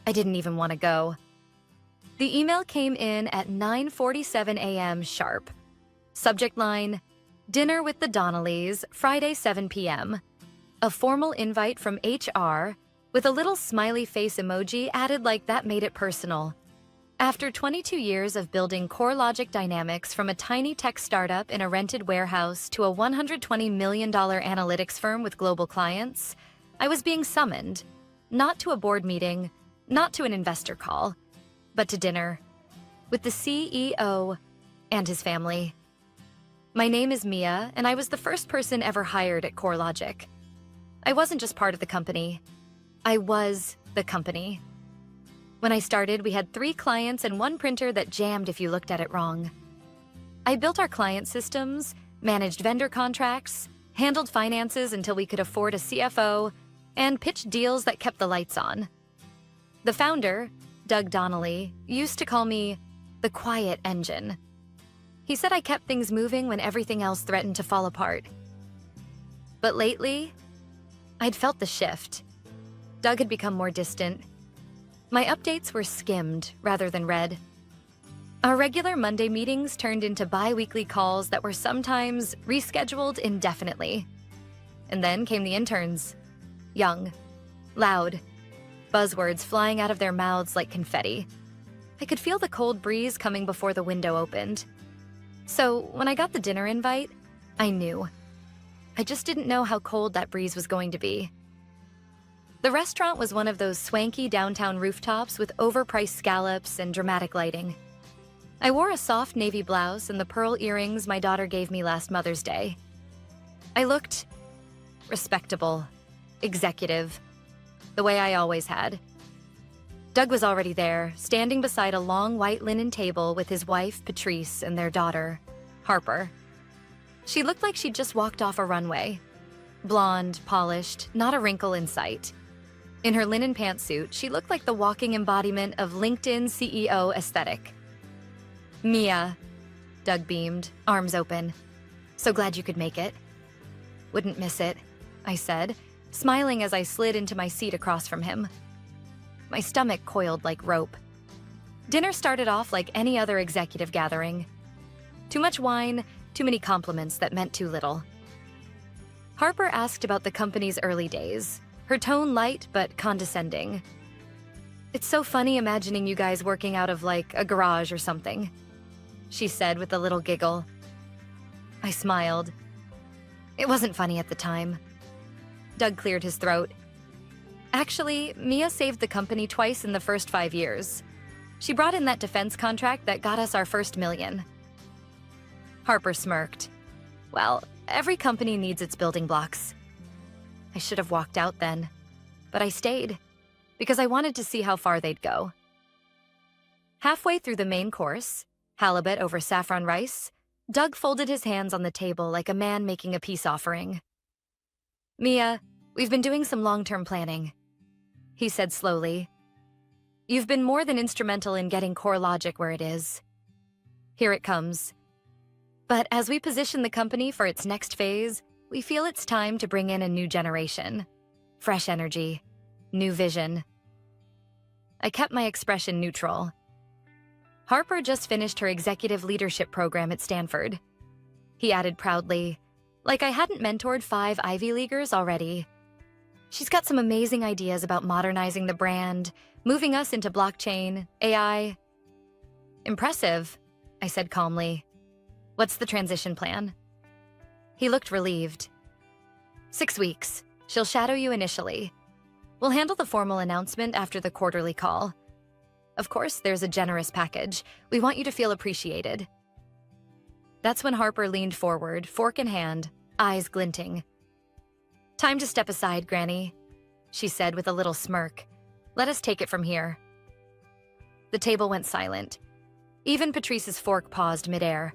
I didn't even want to go. The email came in at 9:47 a.m. sharp. Subject line, Dinner with the Donnellys, Friday 7 p.m. A formal invite from HR with a little smiley face emoji added like that made it personal. After 22 years of building core logic dynamics from a tiny tech startup in a rented warehouse to a $120 million analytics firm with global clients, I was being summoned, not to a board meeting, not to an investor call, but to dinner with the CEO and his family. My name is Mia, and I was the first person ever hired at CoreLogic. I wasn't just part of the company. I was the company. When I started, we had 3 clients and 1 printer that jammed if you looked at it wrong. I built our client systems, managed vendor contracts, handled finances until we could afford a CFO, and pitched deals that kept the lights on. The founder, Doug Donnelly, used to call me the quiet engine. He said I kept things moving when everything else threatened to fall apart. But lately, I'd felt the shift. Doug had become more distant. My updates were skimmed rather than read. Our regular Monday meetings turned into bi-weekly calls that were sometimes rescheduled indefinitely. And then came the interns. Young, loud, buzzwords flying out of their mouths like confetti. I could feel the cold breeze coming before the window opened. So when I got the dinner invite, I knew. I just didn't know how cold that breeze was going to be. The restaurant was one of those swanky downtown rooftops with overpriced scallops and dramatic lighting. I wore a soft navy blouse and the pearl earrings my daughter gave me last Mother's Day. I looked respectable, executive, the way I always had. Doug was already there, standing beside a long white linen table with his wife, Patrice, and their daughter, Harper. She looked like she'd just walked off a runway. Blonde, polished, not a wrinkle in sight. In her linen pantsuit, she looked like the walking embodiment of LinkedIn CEO aesthetic. Mia, Doug beamed, arms open. So glad you could make it. Wouldn't miss it, I said, smiling as I slid into my seat across from him. My stomach coiled like rope. Dinner started off like any other executive gathering. Too much wine, too many compliments that meant too little. Harper asked about the company's early days, her tone light but condescending. It's so funny imagining you guys working out of like a garage or something, she said with a little giggle. I smiled. It wasn't funny at the time. Doug cleared his throat. Actually, Mia saved the company twice in the first 5 years. She brought in that defense contract that got us our first $1 million. Harper smirked. Well, every company needs its building blocks. I should have walked out then, but I stayed because I wanted to see how far they'd go. Halfway through the main course, halibut over saffron rice, Doug folded his hands on the table like a man making a peace offering. Mia, we've been doing some long-term planning, he said slowly. You've been more than instrumental in getting CoreLogic where it is. Here it comes. But as we position the company for its next phase, we feel it's time to bring in a new generation. Fresh energy, new vision. I kept my expression neutral. Harper just finished her executive leadership program at Stanford. He added proudly, like I hadn't mentored 5 Ivy Leaguers already. She's got some amazing ideas about modernizing the brand, moving us into blockchain, AI. Impressive, I said calmly. What's the transition plan? He looked relieved. 6 weeks. She'll shadow you initially. We'll handle the formal announcement after the quarterly call. Of course, there's a generous package. We want you to feel appreciated. That's when Harper leaned forward, fork in hand, eyes glinting. Time to step aside, Granny, she said with a little smirk. Let us take it from here. The table went silent. Even Patrice's fork paused midair.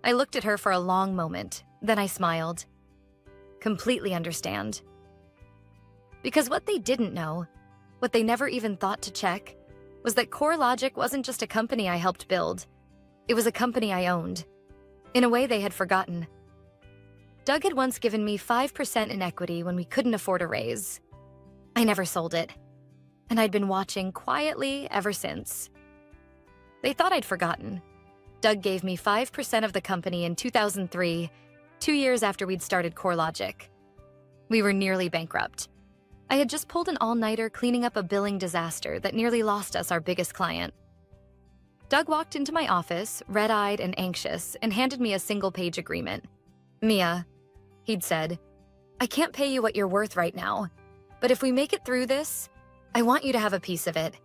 I looked at her for a long moment, then I smiled. Completely understand. Because what they didn't know, what they never even thought to check, was that CoreLogic wasn't just a company I helped build. It was a company I owned. In a way they had forgotten. Doug had once given me 5% in equity when we couldn't afford a raise. I never sold it. and I'd been watching quietly ever since. They thought I'd forgotten. Doug gave me 5% of the company in 2003, 2 years after we'd started CoreLogic. We were nearly bankrupt. I had just pulled an all-nighter cleaning up a billing disaster that nearly lost us our biggest client. Doug walked into my office, red-eyed and anxious, and handed me a single-page agreement. "Mia," he'd said, "I can't pay you what you're worth right now, but if we make it through this, I want you to have a piece of it."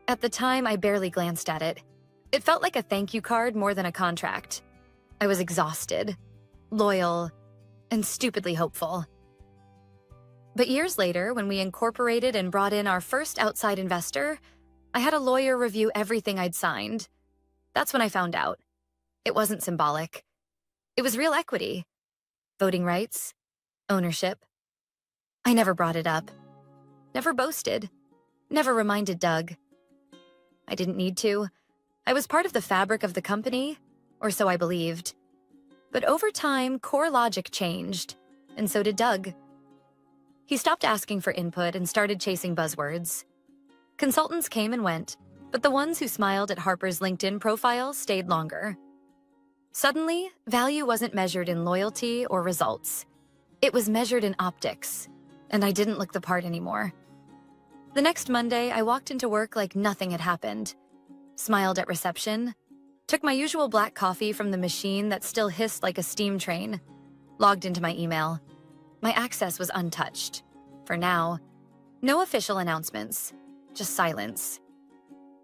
At the time, I barely glanced at it. It felt like a thank you card more than a contract. I was exhausted, loyal, and stupidly hopeful. But years later, when we incorporated and brought in our first outside investor, I had a lawyer review everything I'd signed. That's when I found out. It wasn't symbolic. It was real equity. Voting rights. Ownership. I never brought it up. Never boasted. Never reminded Doug. I didn't need to. I was part of the fabric of the company, or so I believed. But over time, CoreLogic changed, and so did Doug. He stopped asking for input and started chasing buzzwords. Consultants came and went, but the ones who smiled at Harper's LinkedIn profile stayed longer. Suddenly, value wasn't measured in loyalty or results. It was measured in optics, and I didn't look the part anymore. The next Monday, I walked into work like nothing had happened, smiled at reception, took my usual black coffee from the machine that still hissed like a steam train, logged into my email. My access was untouched. For now, no official announcements, just silence.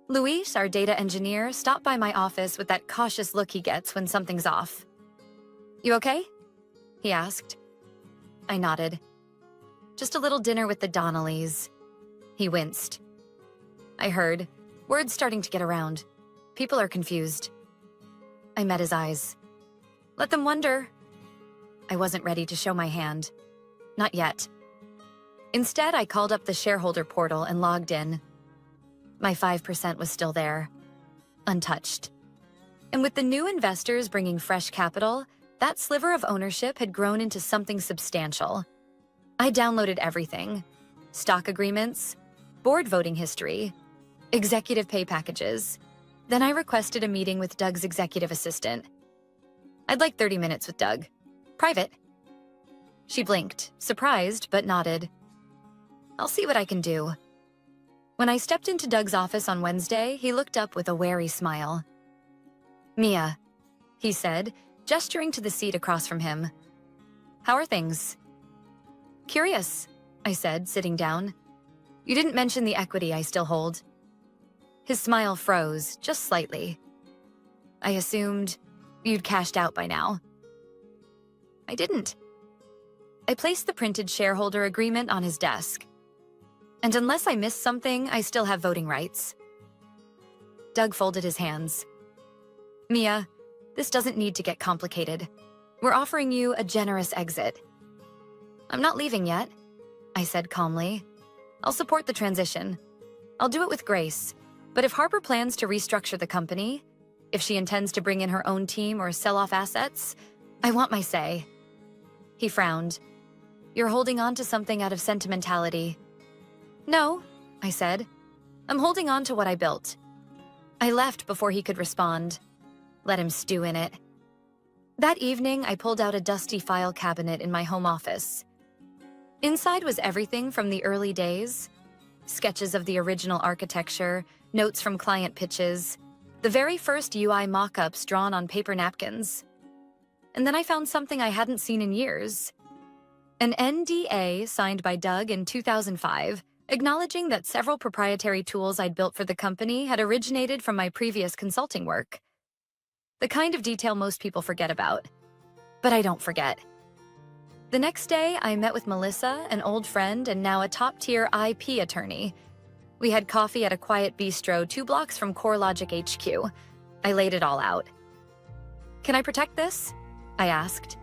Luis, our data engineer, stopped by my office with that cautious look he gets when something's off. "You okay?" he asked. I nodded. "Just a little dinner with the Donnellys." He winced. I heard, words starting to get around. People are confused. I met his eyes. "Let them wonder." I wasn't ready to show my hand. Not yet. Instead, I called up the shareholder portal and logged in. My 5% was still there, untouched. And with the new investors bringing fresh capital, that sliver of ownership had grown into something substantial. I downloaded everything: stock agreements, board voting history, executive pay packages. Then I requested a meeting with Doug's executive assistant. "I'd like 30 minutes with Doug. Private." She blinked, surprised, but nodded. "I'll see what I can do." When I stepped into Doug's office on Wednesday, he looked up with a wary smile. "Mia," he said, gesturing to the seat across from him. "How are things?" "Curious," I said, sitting down. "You didn't mention the equity I still hold." His smile froze, just slightly. "I assumed you'd cashed out by now." I didn't. I placed the printed shareholder agreement on his desk. "And unless I missed something, I still have voting rights." Doug folded his hands. "Mia, this doesn't need to get complicated. We're offering you a generous exit." "I'm not leaving yet," I said calmly. "I'll support the transition. I'll do it with grace. But if Harper plans to restructure the company, if she intends to bring in her own team or sell off assets, I want my say." He frowned. "You're holding on to something out of sentimentality." "No," I said. "I'm holding on to what I built." I left before he could respond. Let him stew in it. That evening, I pulled out a dusty file cabinet in my home office. Inside was everything from the early days: sketches of the original architecture, notes from client pitches, the very first UI mock-ups drawn on paper napkins. And then I found something I hadn't seen in years. An NDA signed by Doug in 2005, acknowledging that several proprietary tools I'd built for the company had originated from my previous consulting work. The kind of detail most people forget about. But I don't forget. The next day, I met with Melissa, an old friend and now a top-tier IP attorney. We had coffee at a quiet bistro 2 blocks from CoreLogic HQ. I laid it all out. "Can I protect this?" I asked.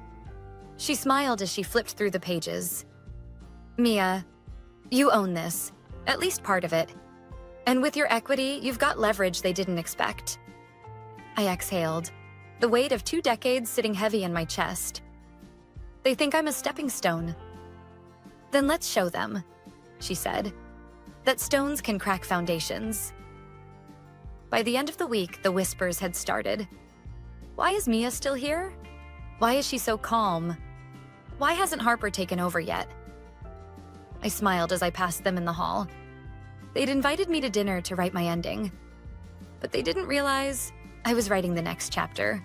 She smiled as she flipped through the pages. "Mia, you own this, at least part of it. And with your equity, you've got leverage they didn't expect." I exhaled, the weight of 2 decades sitting heavy in my chest. "They think I'm a stepping stone." "Then let's show them," she said. that stones can crack foundations. By the end of the week, the whispers had started. Why is Mia still here? Why is she so calm? Why hasn't Harper taken over yet? I smiled as I passed them in the hall. They'd invited me to dinner to write my ending, but they didn't realize I was writing the next chapter.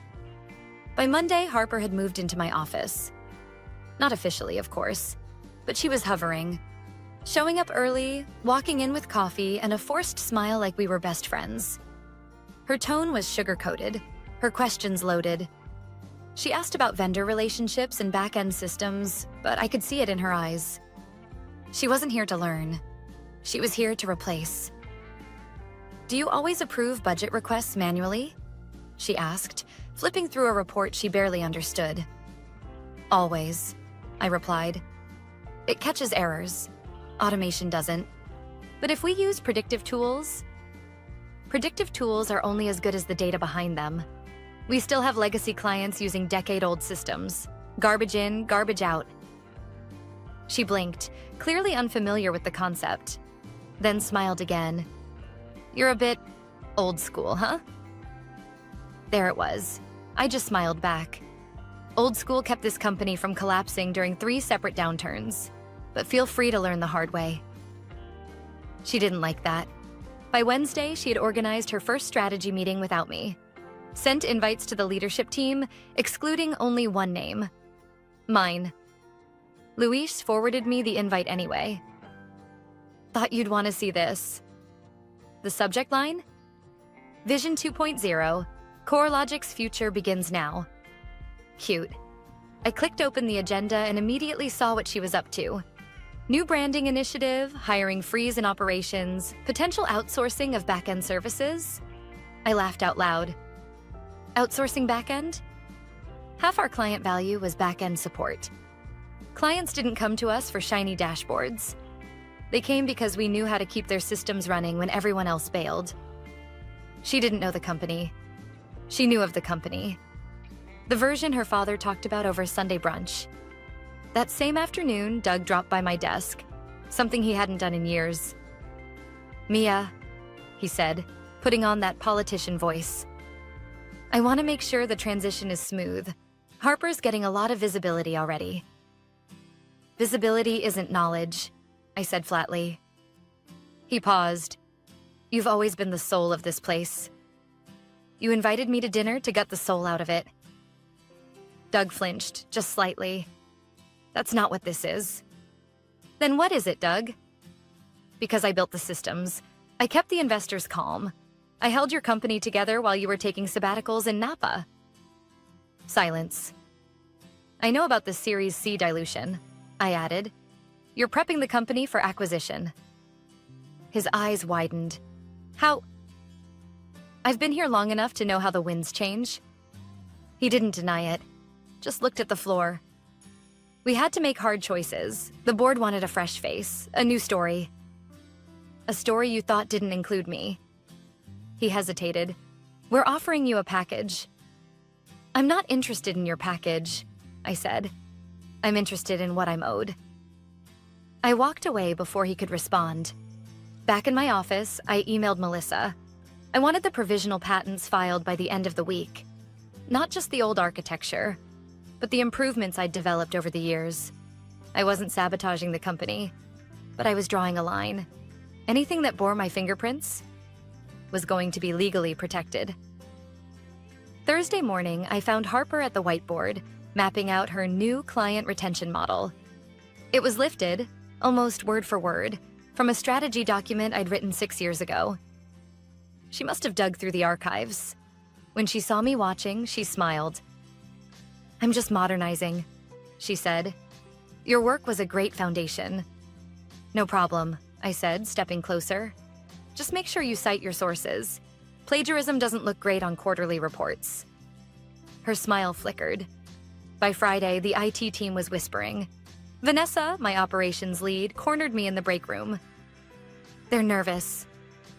By Monday, Harper had moved into my office. Not officially, of course, but she was hovering, showing up early, walking in with coffee, and a forced smile like we were best friends. Her tone was sugar-coated, her questions loaded. She asked about vendor relationships and back-end systems, but I could see it in her eyes. She wasn't here to learn. She was here to replace. Do you always approve budget requests manually? She asked, flipping through a report she barely understood. Always, I replied. It catches errors. Automation doesn't. But if we use predictive tools are only as good as the data behind them. We still have legacy clients using decade-old systems. Garbage in, garbage out. She blinked, clearly unfamiliar with the concept, then smiled again. You're a bit old school, huh? There it was. I just smiled back. Old school kept this company from collapsing during 3 separate downturns, but feel free to learn the hard way. She didn't like that. By Wednesday, she had organized her first strategy meeting without me. Sent invites to the leadership team, excluding only one name. Mine. Luis forwarded me the invite anyway. Thought you'd want to see this. The subject line? Vision 2.0, CoreLogic's future begins now. Cute. I clicked open the agenda and immediately saw what she was up to. New branding initiative, hiring freeze in operations, potential outsourcing of back-end services. I laughed out loud. Outsourcing back-end? Half our client value was back-end support. Clients didn't come to us for shiny dashboards. They came because we knew how to keep their systems running when everyone else bailed. She didn't know the company. She knew of the company. The version her father talked about over Sunday brunch. That same afternoon, Doug dropped by my desk, something he hadn't done in years. Mia, he said, putting on that politician voice. I want to make sure the transition is smooth. Harper's getting a lot of visibility already. Visibility isn't knowledge, I said flatly. He paused. You've always been the soul of this place. You invited me to dinner to gut the soul out of it. Doug flinched, just slightly. That's not what this is. Then what is it, Doug? Because I built the systems. I kept the investors calm. I held your company together while you were taking sabbaticals in Napa. Silence. I know about the Series C dilution, I added. You're prepping the company for acquisition. His eyes widened. How? I've been here long enough to know how the winds change. He didn't deny it, just looked at the floor. We had to make hard choices. The board wanted a fresh face, a new story. A story you thought didn't include me. He hesitated. We're offering you a package. I'm not interested in your package, I said. I'm interested in what I'm owed. I walked away before he could respond. Back in my office, I emailed Melissa. I wanted the provisional patents filed by the end of the week. Not just the old architecture, but the improvements I'd developed over the years. I wasn't sabotaging the company, but I was drawing a line. Anything that bore my fingerprints was going to be legally protected. Thursday morning, I found Harper at the whiteboard, mapping out her new client retention model. It was lifted, almost word for word, from a strategy document I'd written 6 years ago. She must have dug through the archives. When she saw me watching, she smiled. I'm just modernizing, she said. Your work was a great foundation. No problem, I said, stepping closer. Just make sure you cite your sources. Plagiarism doesn't look great on quarterly reports. Her smile flickered. By Friday, the IT team was whispering. Vanessa, my operations lead, cornered me in the break room. They're nervous,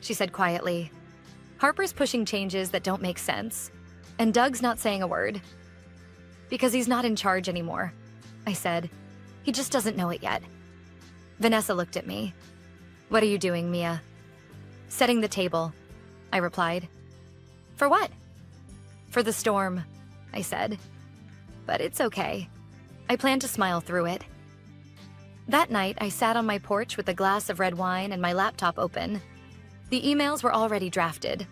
she said quietly. Harper's pushing changes that don't make sense, and Doug's not saying a word. Because he's not in charge anymore, I said. He just doesn't know it yet. Vanessa looked at me. What are you doing, Mia? Setting the table, I replied. For what? For the storm, I said. But it's okay. I plan to smile through it. That night, I sat on my porch with a glass of red wine and my laptop open. The emails were already drafted.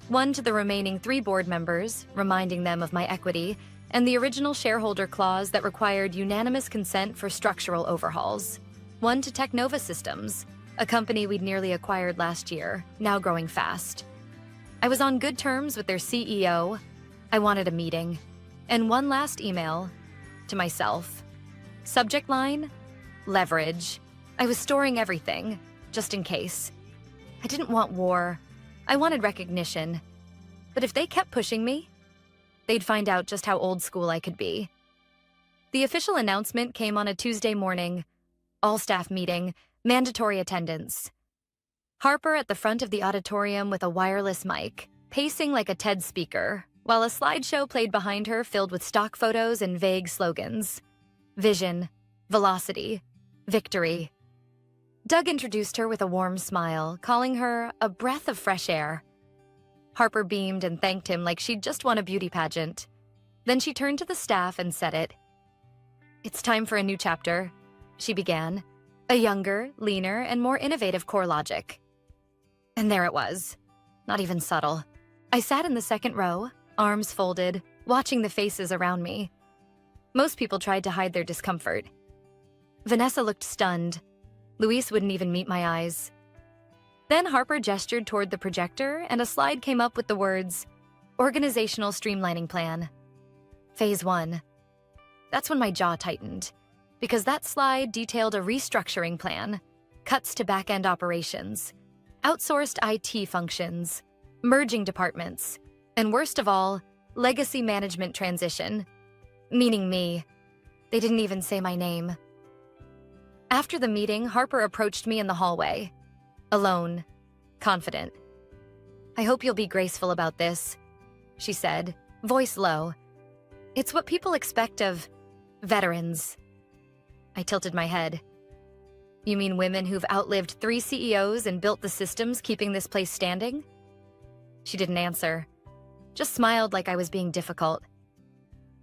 One to the remaining 3 board members, reminding them of my equity, and the original shareholder clause that required unanimous consent for structural overhauls. One to Technova Systems, a company we'd nearly acquired last year, now growing fast. I was on good terms with their CEO. I wanted a meeting. And one last email to myself. Subject line, leverage. I was storing everything, just in case. I didn't want war. I wanted recognition. But if they kept pushing me, they'd find out just how old school I could be. The official announcement came on a Tuesday morning. All-staff meeting, mandatory attendance. Harper at the front of the auditorium with a wireless mic, pacing like a TED speaker, while a slideshow played behind her filled with stock photos and vague slogans. Vision, velocity, victory. Doug introduced her with a warm smile, calling her a breath of fresh air. Harper beamed and thanked him like she'd just won a beauty pageant. Then she turned to the staff and said it. It's time for a new chapter, she began. A younger, leaner, and more innovative core logic. And there it was. Not even subtle. I sat in the second row, arms folded, watching the faces around me. Most people tried to hide their discomfort. Vanessa looked stunned. Luis wouldn't even meet my eyes. Then Harper gestured toward the projector, and a slide came up with the words, Organizational Streamlining Plan. Phase 1. That's when my jaw tightened, because that slide detailed a restructuring plan, cuts to back-end operations, outsourced IT functions, merging departments, and worst of all, legacy management transition. Meaning me. They didn't even say my name. After the meeting, Harper approached me in the hallway. Alone. Confident. I hope you'll be graceful about this, she said, voice low. It's what people expect of veterans. I tilted my head. You mean women who've outlived 3 CEOs and built the systems keeping this place standing? She didn't answer. Just smiled like I was being difficult.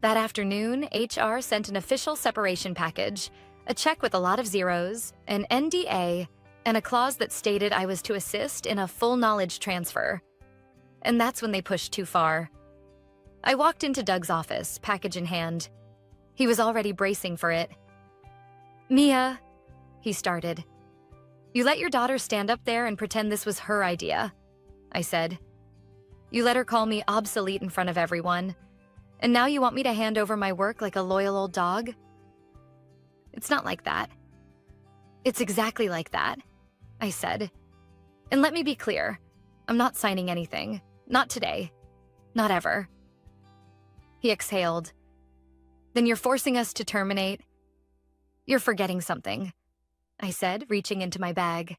That afternoon, HR sent an official separation package, a check with a lot of zeros, an NDA, and a clause that stated I was to assist in a full knowledge transfer. And that's when they pushed too far. I walked into Doug's office, package in hand. He was already bracing for it. Mia, he started. You let your daughter stand up there and pretend this was her idea, I said. You let her call me obsolete in front of everyone, and now you want me to hand over my work like a loyal old dog? It's not like that. It's exactly like that, I said. And let me be clear, I'm not signing anything. Not today. Not ever. He exhaled. Then you're forcing us to terminate. You're forgetting something, I said, reaching into my bag.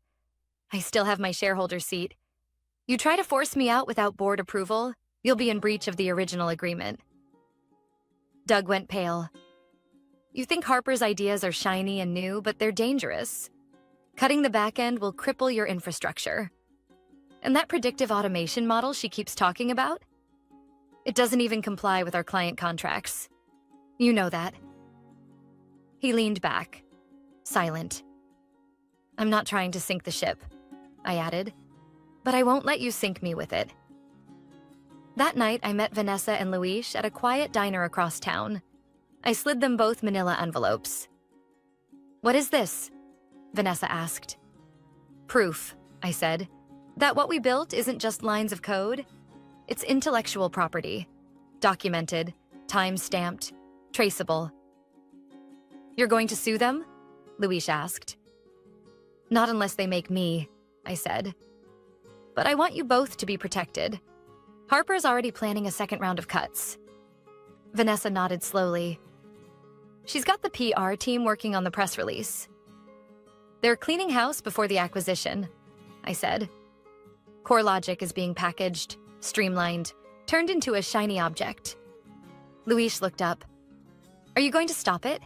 I still have my shareholder seat. You try to force me out without board approval, you'll be in breach of the original agreement. Doug went pale. You think Harper's ideas are shiny and new, but they're dangerous. Cutting the back end will cripple your infrastructure. And that predictive automation model she keeps talking about? It doesn't even comply with our client contracts. You know that. He leaned back, silent. I'm not trying to sink the ship, I added, but I won't let you sink me with it. That night, I met Vanessa and Luis at a quiet diner across town. I slid them both manila envelopes. What is this? Vanessa asked. Proof, I said, that what we built isn't just lines of code. It's intellectual property. Documented, time-stamped, traceable. You're going to sue them? Luis asked. Not unless they make me, I said. But I want you both to be protected. Harper's already planning a second round of cuts. Vanessa nodded slowly. She's got the PR team working on the press release. They're cleaning house before the acquisition, I said. Core logic is being packaged, streamlined, turned into a shiny object. Luis looked up. Are you going to stop it?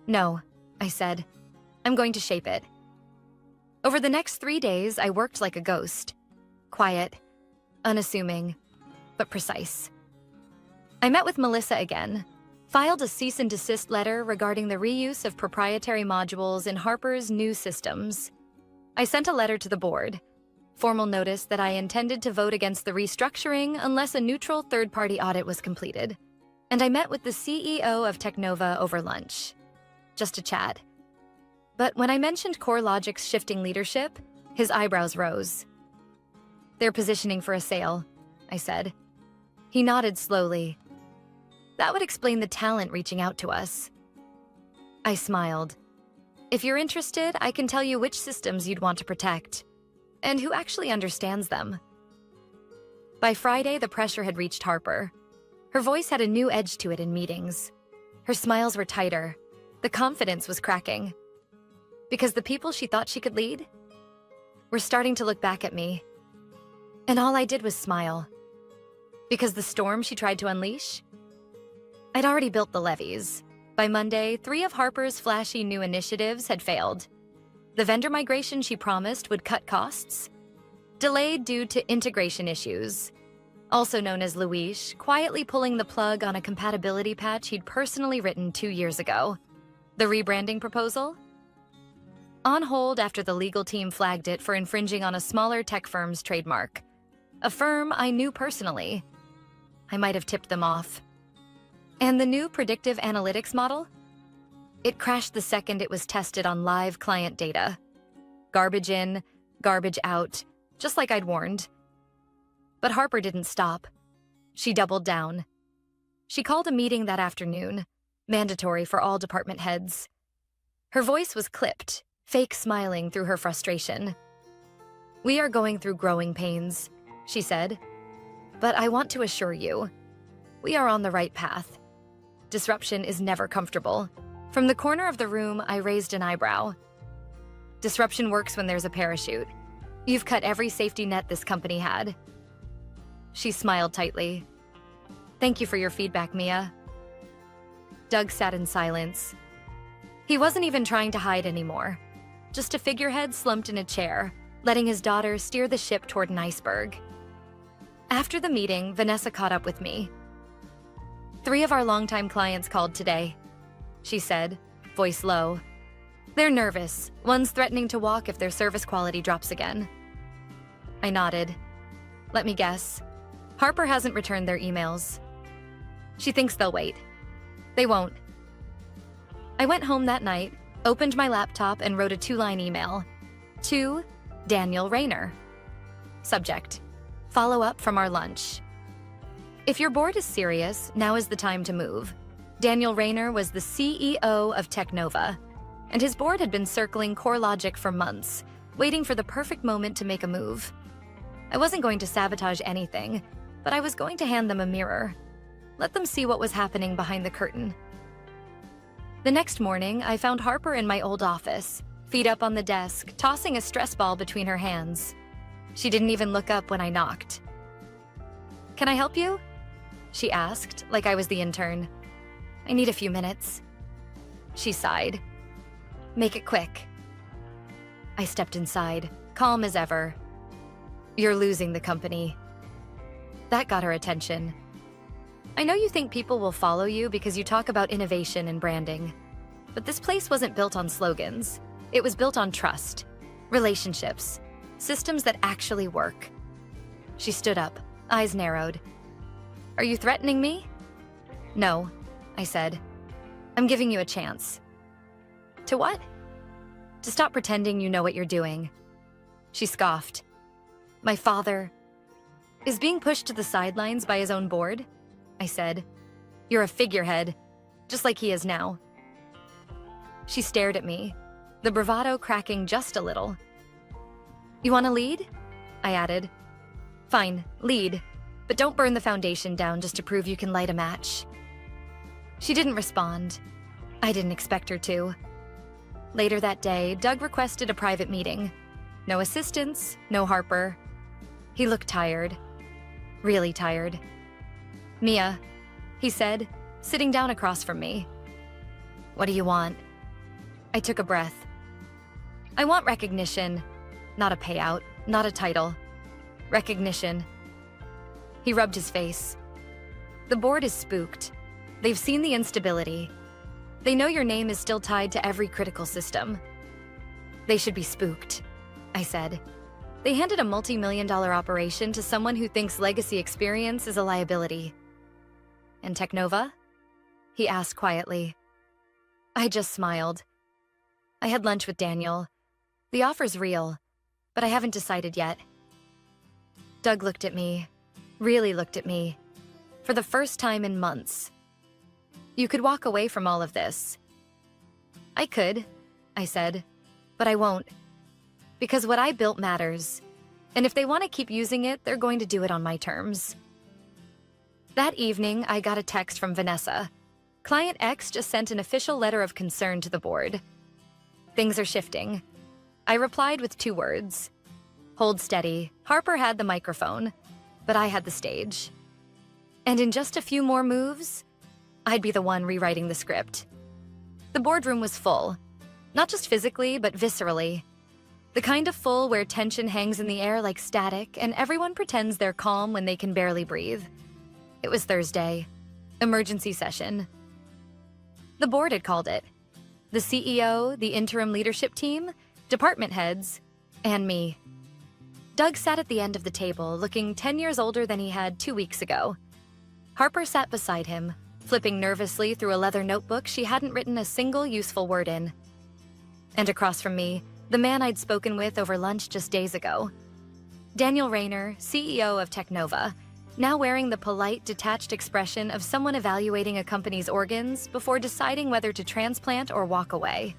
No, I said. I'm going to shape it. Over the next 3 days, I worked like a ghost. Quiet, unassuming, but precise. I met with Melissa again, filed a cease and desist letter regarding the reuse of proprietary modules in Harper's new systems. I sent a letter to the board, formal notice that I intended to vote against the restructuring unless a neutral third-party audit was completed. And I met with the CEO of Technova over lunch, just to chat. But when I mentioned CoreLogic's shifting leadership, his eyebrows rose. "They're positioning for a sale," I said. He nodded slowly. "That would explain the talent reaching out to us." I smiled. "If you're interested, I can tell you which systems you'd want to protect, and who actually understands them." By Friday, the pressure had reached Harper. Her voice had a new edge to it in meetings. Her smiles were tighter. The confidence was cracking. Because the people she thought she could lead were starting to look back at me. And all I did was smile. Because the storm she tried to unleash? I'd already built the levees. By Monday, 3 of Harper's flashy new initiatives had failed. The vendor migration she promised would cut costs, delayed due to integration issues. Also known as Luis, quietly pulling the plug on a compatibility patch he'd personally written 2 years ago. The rebranding proposal? On hold after the legal team flagged it for infringing on a smaller tech firm's trademark. A firm I knew personally. I might have tipped them off. And the new predictive analytics model? It crashed the second it was tested on live client data. Garbage in, garbage out, just like I'd warned. But Harper didn't stop. She doubled down. She called a meeting that afternoon, mandatory for all department heads. Her voice was clipped, fake smiling through her frustration. "We are going through growing pains," she said. "But I want to assure you, we are on the right path. Disruption is never comfortable." From the corner of the room, I raised an eyebrow. "Disruption works when there's a parachute. You've cut every safety net this company had." She smiled tightly. "Thank you for your feedback, Mia." Doug sat in silence. He wasn't even trying to hide anymore. Just a figurehead slumped in a chair, letting his daughter steer the ship toward an iceberg. After the meeting, Vanessa caught up with me. 3 of our longtime clients called today," she said, voice low. "They're nervous. One's threatening to walk if their service quality drops again." I nodded. "Let me guess. Harper hasn't returned their emails. She thinks they'll wait. They won't." I went home that night, opened my laptop, and wrote a 2-line email. To Daniel Rayner. Subject: Follow up from our lunch. If your board is serious, now is the time to move. Daniel Rayner was the CEO of Technova, and his board had been circling CoreLogic for months, waiting for the perfect moment to make a move. I wasn't going to sabotage anything, but I was going to hand them a mirror. Let them see what was happening behind the curtain. The next morning, I found Harper in my old office, feet up on the desk, tossing a stress ball between her hands. She didn't even look up when I knocked. "Can I help you?" she asked, like I was the intern. "I need a few minutes." She sighed. "Make it quick." I stepped inside, calm as ever. "You're losing the company." That got her attention. "I know you think people will follow you because you talk about innovation and branding. But this place wasn't built on slogans. It was built on trust, relationships, systems that actually work." She stood up, eyes narrowed. "Are you threatening me?" "No," I said. "I'm giving you a chance." "To what?" "To stop pretending you know what you're doing." She scoffed. "My father is being pushed to the sidelines by his own board?" I said. "You're a figurehead, just like he is now." She stared at me, the bravado cracking just a little. "You want to lead?" I added. "Fine, lead, but don't burn the foundation down just to prove you can light a match." She didn't respond. I didn't expect her to. Later that day, Doug requested a private meeting. No assistants, no Harper. He looked tired. Really tired. "Mia," he said, sitting down across from me. "What do you want?" I took a breath. "I want recognition, Not a payout, not a title. Recognition. He rubbed his face. The board is spooked. They've seen the instability. They know your name is still tied to every critical system. They should be spooked, I said. They handed a multi-million-dollar operation to someone who thinks legacy experience is a liability. And Technova? He asked quietly. I just smiled. I had lunch with Daniel. The offer's real, but I haven't decided yet. Doug looked at me, really looked at me, for the first time in months. You could walk away from all of this. I could, I said, but I won't. Because what I built matters, and if they want to keep using it, they're going to do it on my terms. That evening, I got a text from Vanessa. Client X just sent an official letter of concern to the board. Things are shifting. I replied with 2 words. Hold steady. Harper had the microphone, but I had the stage. And in just a few more moves, I'd be the one rewriting the script. The boardroom was full, not just physically, but viscerally. The kind of full where tension hangs in the air like static and everyone pretends they're calm when they can barely breathe. It was Thursday. Emergency session. The board had called it. The CEO, the interim leadership team, department heads, and me. Doug sat at the end of the table, looking 10 years older than he had 2 weeks ago. Harper sat beside him, flipping nervously through a leather notebook she hadn't written a single useful word in. And across from me, the man I'd spoken with over lunch just days ago. Daniel Rayner, CEO of Technova, now wearing the polite, detached expression of someone evaluating a company's organs before deciding whether to transplant or walk away.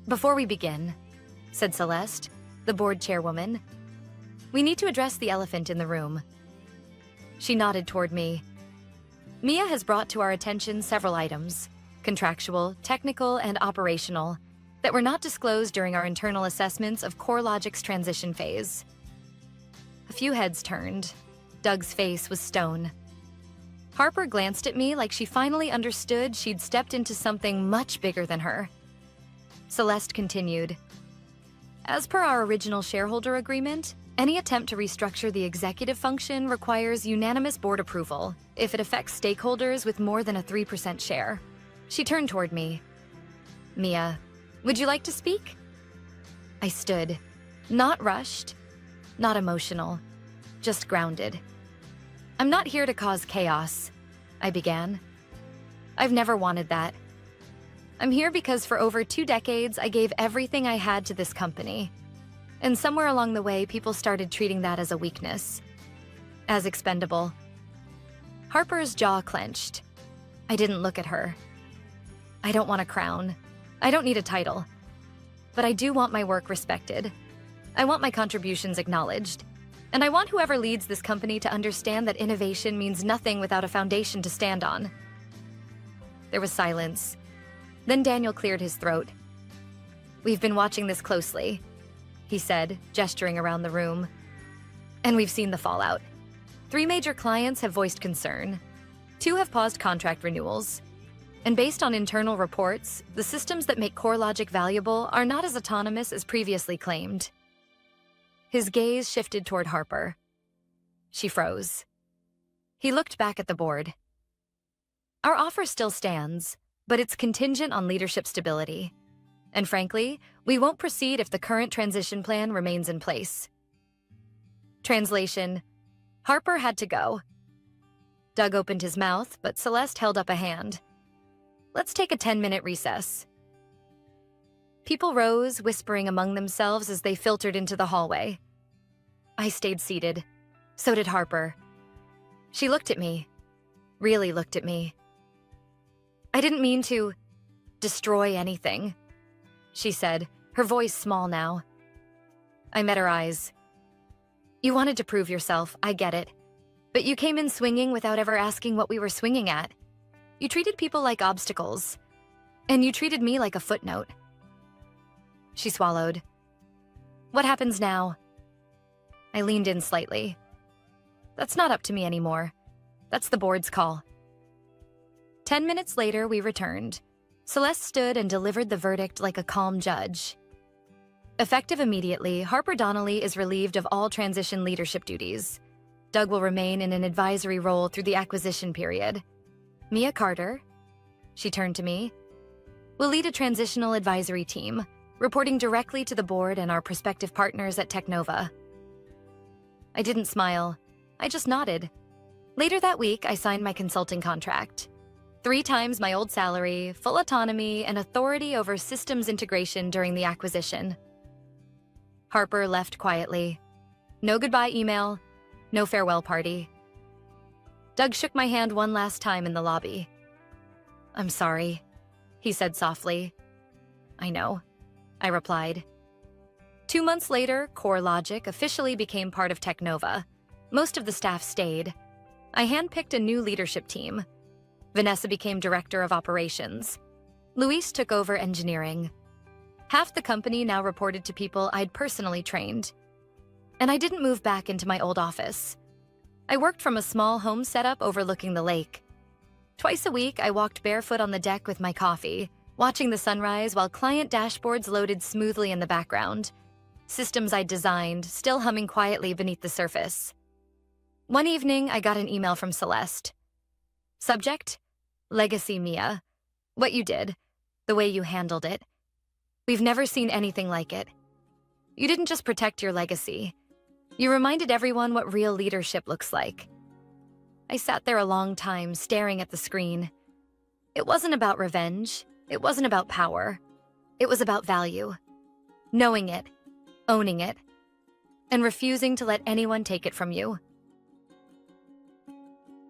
Before we begin, said Celeste, the board chairwoman, we need to address the elephant in the room. She nodded toward me. Mia has brought to our attention several items, contractual, technical, and operational, that were not disclosed during our internal assessments of CoreLogic's transition phase. A few heads turned. Doug's face was stone. Harper glanced at me like she finally understood she'd stepped into something much bigger than her. Celeste continued. As per our original shareholder agreement, any attempt to restructure the executive function requires unanimous board approval if it affects stakeholders with more than a 3% share. She turned toward me. Mia, would you like to speak? I stood, not rushed, not emotional, just grounded. I'm not here to cause chaos, I began. I've never wanted that. I'm here because for over 2 decades, I gave everything I had to this company. And somewhere along the way, people started treating that as a weakness, as expendable. Harper's jaw clenched. I didn't look at her. I don't want a crown. I don't need a title. But I do want my work respected. I want my contributions acknowledged. And I want whoever leads this company to understand that innovation means nothing without a foundation to stand on. There was silence. Then Daniel cleared his throat. We've been watching this closely, he said, gesturing around the room. And we've seen the fallout. 3 major clients have voiced concern. 2 have paused contract renewals. And based on internal reports, the systems that make CoreLogic valuable are not as autonomous as previously claimed. His gaze shifted toward Harper. She froze. He looked back at the board. Our offer still stands, but it's contingent on leadership stability. And frankly, we won't proceed if the current transition plan remains in place. Translation: Harper had to go. Doug opened his mouth, but Celeste held up a hand. Let's take a 10-minute recess. People rose, whispering among themselves as they filtered into the hallway. I stayed seated. So did Harper. She looked at me. Really looked at me. I didn't mean to destroy anything, she said, her voice small now. I met her eyes. You wanted to prove yourself, I get it. But you came in swinging without ever asking what we were swinging at. You treated people like obstacles. And you treated me like a footnote. She swallowed. What happens now? I leaned in slightly. That's not up to me anymore. That's the board's call. 10 minutes later, we returned. Celeste stood and delivered the verdict like a calm judge. Effective immediately, Harper Donnelly is relieved of all transition leadership duties. Doug will remain in an advisory role through the acquisition period. Mia Carter, she turned to me, will lead a transitional advisory team, reporting directly to the board and our prospective partners at Technova. I didn't smile. I just nodded. Later that week, I signed my consulting contract. 3 times my old salary, full autonomy, and authority over systems integration during the acquisition. Harper left quietly. No goodbye email, no farewell party. Doug shook my hand one last time in the lobby. "I'm sorry," he said softly. "I know," I replied. 2 months later, Core Logic officially became part of Technova. Most of the staff stayed. I handpicked a new leadership team. Vanessa became director of operations. Luis took over engineering. Half the company now reported to people I'd personally trained. And I didn't move back into my old office. I worked from a small home setup overlooking the lake. Twice a week, I walked barefoot on the deck with my coffee, watching the sunrise while client dashboards loaded smoothly in the background. Systems I'd designed, still humming quietly beneath the surface. One evening, I got an email from Celeste. Subject: Legacy Mia. What you did, the way you handled it. We've never seen anything like it. You didn't just protect your legacy. You reminded everyone what real leadership looks like. I sat there a long time, staring at the screen. It wasn't about revenge. It wasn't about power. It was about value. Knowing it, owning it, and refusing to let anyone take it from you.